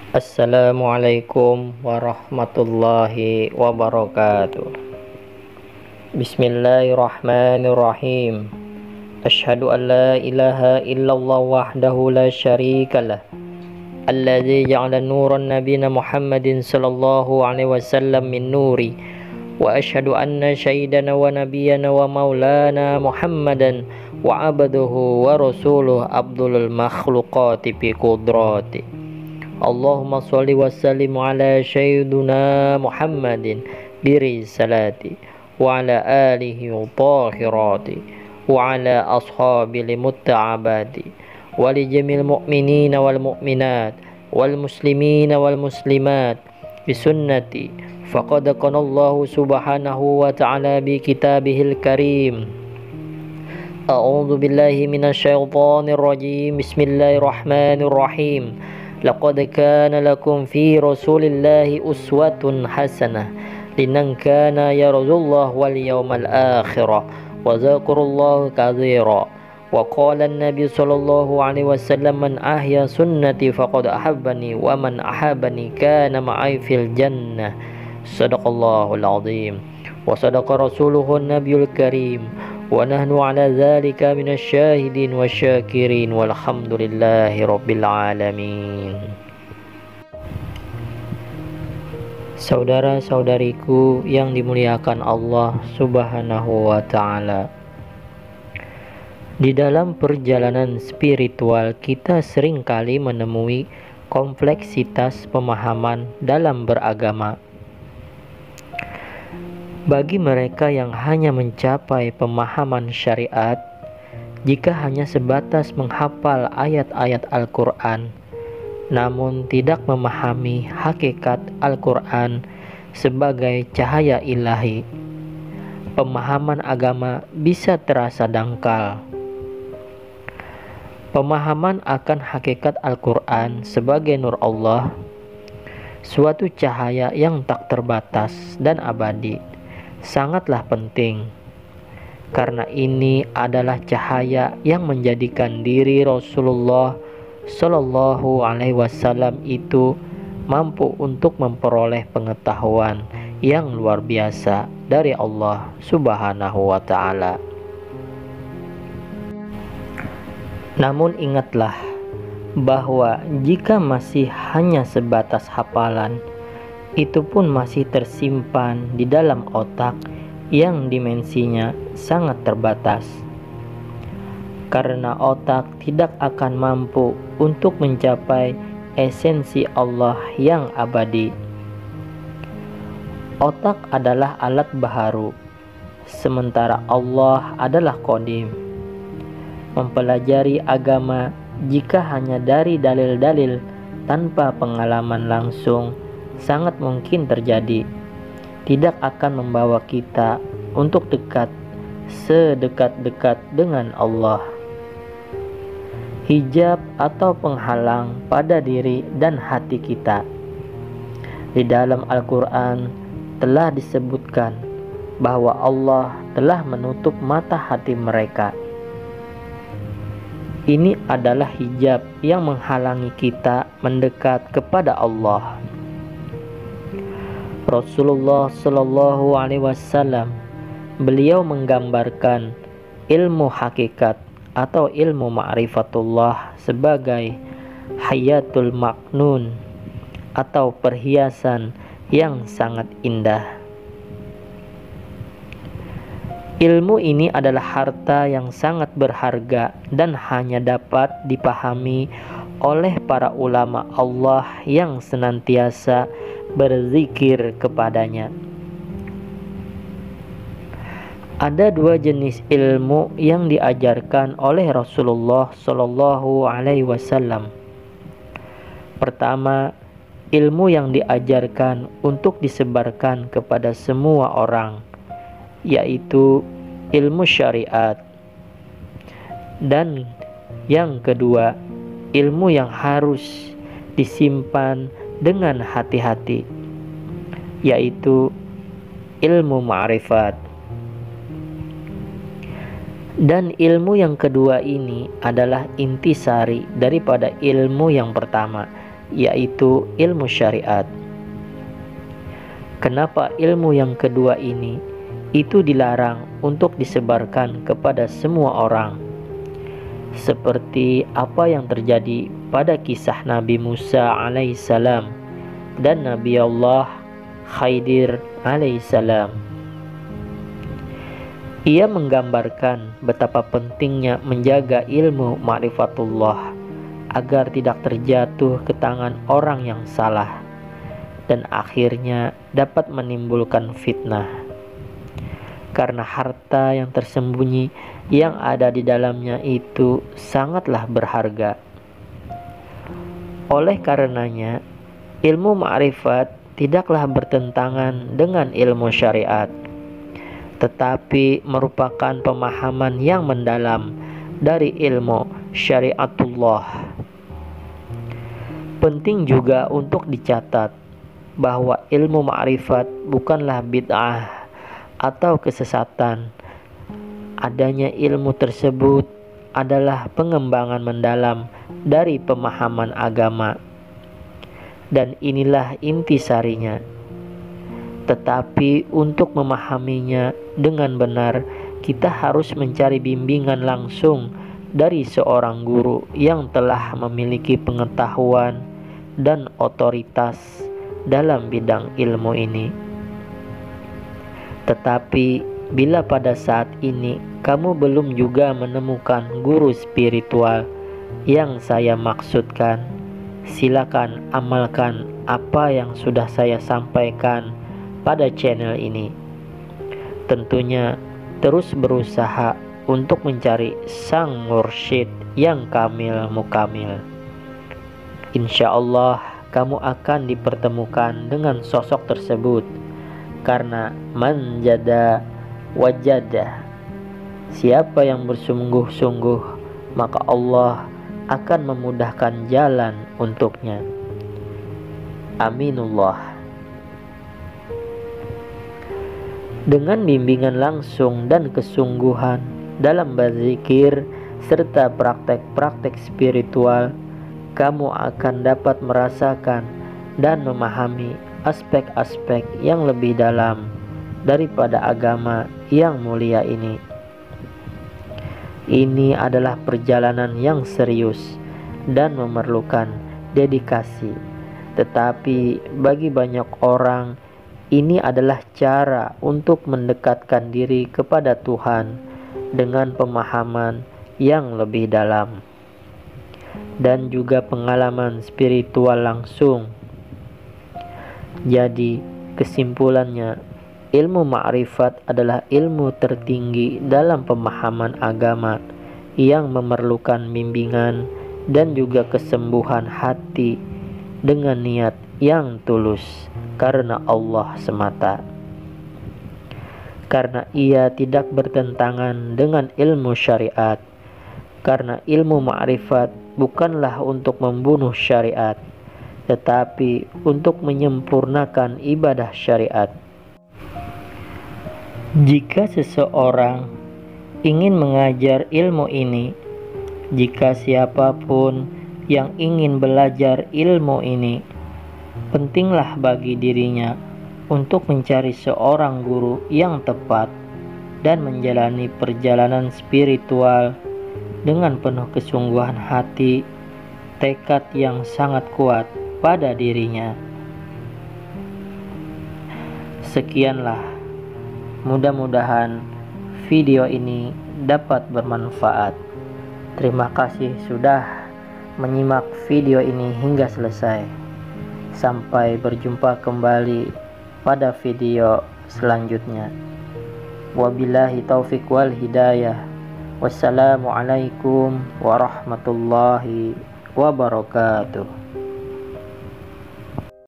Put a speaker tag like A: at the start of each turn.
A: Assalamualaikum warahmatullahi wabarakatuh. Bismillahirrahmanirrahim. Asyhadu an la ilaha illallah wahdahu la syarikalah. Alladzi ja'ala nuran nabiyina Muhammadin sallallahu alaihi wasallam min nuri. Wa asyhadu anna sayyidana wa nabiyyana wa maulana Muhammadan wa abduhu wa rasuluhu abdulul makhluqati bi qudrati. Allahumma sholli wa sallim ala sayyidina Muhammadin birisalati wa ala alihi tahirati wa ala ashabil mutta'abati wa li jamil mu'minina wal mu'minat wal muslimina wal muslimat bisunnati faqad qanallahu subhanahu wa ta'ala bi kitabihil karim. A'udzu billahi minasy syaithanir rajim. Bismillahirrahmanirrahim. Laqad kana lakum fi Rasulillahi uswatun hasanah liman kana yarjullaha wal yawmal akhir wa dzakarallaha katsira. Wa qala an-nabi sallallahu alaihi wasallam man ahya sunnati faqad ahabbani wa man ahabbani kana ma'i fil jannah. Shadaqallahul azim wa sadaqa rasuluhun nabiyul karim. Wa nahnu ala dzalika minasyahidin wasyakirin walhamdulillahi rabbil alamin. Saudara-saudariku yang dimuliakan Allah Subhanahu wa ta'ala, di dalam perjalanan spiritual kita seringkali menemui kompleksitas pemahaman dalam beragama. Bagi mereka yang hanya mencapai pemahaman syariat, jika hanya sebatas menghafal ayat-ayat Al-Quran, namun tidak memahami hakikat Al-Quran sebagai cahaya ilahi, pemahaman agama bisa terasa dangkal. Pemahaman akan hakikat Al-Quran sebagai nur Allah, suatu cahaya yang tak terbatas dan abadi, sangatlah penting, karena ini adalah cahaya yang menjadikan diri Rasulullah Shallallahu Alaihi Wasallam itu mampu untuk memperoleh pengetahuan yang luar biasa dari Allah Subhanahu wa Ta'ala. Namun ingatlah bahwa jika masih hanya sebatas hafalan, itu pun masih tersimpan di dalam otak yang dimensinya sangat terbatas, karena otak tidak akan mampu untuk mencapai esensi Allah yang abadi. Otak adalah alat baharu, sementara Allah adalah qadim. Mempelajari agama jika hanya dari dalil-dalil tanpa pengalaman langsung sangat mungkin terjadi, tidak akan membawa kita untuk sedekat-dekat dengan Allah. Hijab atau penghalang pada diri dan hati kita. Di dalam Al-Quran telah disebutkan bahwa Allah telah menutup mata hati mereka. Ini adalah hijab yang menghalangi kita mendekat kepada Allah. Rasulullah Shallallahu Alaihi Wasallam, beliau menggambarkan ilmu hakikat atau ilmu ma'rifatullah sebagai hayatul maknun atau perhiasan yang sangat indah. Ilmu ini adalah harta yang sangat berharga dan hanya dapat dipahami oleh para ulama Allah yang senantiasa berzikir kepadanya. Ada dua jenis ilmu yang diajarkan oleh Rasulullah Shallallahu Alaihi Wasallam. Pertama, ilmu yang diajarkan untuk disebarkan kepada semua orang, yaitu ilmu syariat. Dan yang kedua, ilmu yang harus disimpan dengan hati-hati, yaitu ilmu ma'rifat. Dan ilmu yang kedua ini adalah intisari daripada ilmu yang pertama, yaitu ilmu syariat. Kenapa ilmu yang kedua ini itu dilarang untuk disebarkan kepada semua orang? Seperti apa yang terjadi pada kisah Nabi Musa alaihissalam dan Nabi Allah Khidir alaihissalam. Ia menggambarkan betapa pentingnya menjaga ilmu ma'rifatullah agar tidak terjatuh ke tangan orang yang salah dan akhirnya dapat menimbulkan fitnah. Karena harta yang tersembunyi yang ada di dalamnya itu sangatlah berharga. Oleh karenanya, ilmu ma'rifat tidaklah bertentangan dengan ilmu syariat, tetapi merupakan pemahaman yang mendalam dari ilmu syariatullah. Penting juga untuk dicatat bahwa ilmu ma'rifat bukanlah bid'ah atau kesesatan. Adanya ilmu tersebut adalah pengembangan mendalam dari pemahaman agama, dan inilah intisarinya. Tetapi untuk memahaminya dengan benar, kita harus mencari bimbingan langsung dari seorang guru yang telah memiliki pengetahuan dan otoritas dalam bidang ilmu ini. Tetapi bila pada saat ini kamu belum juga menemukan guru spiritual yang saya maksudkan, silakan amalkan apa yang sudah saya sampaikan pada channel ini. Tentunya terus berusaha untuk mencari sang mursyid yang kamil mukamil. Insya Allah kamu akan dipertemukan dengan sosok tersebut, karena man jada wajada. Siapa yang bersungguh-sungguh, maka Allah akan memudahkan jalan untuknya. Aminullah. Dengan bimbingan langsung dan kesungguhan dalam berzikir serta praktek-praktek spiritual, kamu akan dapat merasakan dan memahami aspek-aspek yang lebih dalam daripada agama yang mulia ini. Ini adalah perjalanan yang serius dan memerlukan dedikasi. Tetapi bagi banyak orang, ini adalah cara untuk mendekatkan diri kepada Tuhan dengan pemahaman yang lebih dalam dan juga pengalaman spiritual langsung. Jadi kesimpulannya, ilmu ma'rifat adalah ilmu tertinggi dalam pemahaman agama yang memerlukan bimbingan dan juga kesembuhan hati dengan niat yang tulus karena Allah semata. Karena ia tidak bertentangan dengan ilmu syariat. Karena ilmu ma'rifat bukanlah untuk membunuh syariat, tetapi untuk menyempurnakan ibadah syariat. Jika seseorang ingin mengajar ilmu ini, jika siapapun yang ingin belajar ilmu ini, pentinglah bagi dirinya untuk mencari seorang guru yang tepat dan menjalani perjalanan spiritual dengan penuh kesungguhan hati, tekad yang sangat kuat pada dirinya. Sekianlah, mudah-mudahan video ini dapat bermanfaat. Terima kasih sudah menyimak video ini hingga selesai. Sampai berjumpa kembali pada video selanjutnya. Wabillahi taufiq wal hidayah. Wassalamualaikum warahmatullahi wabarakatuh.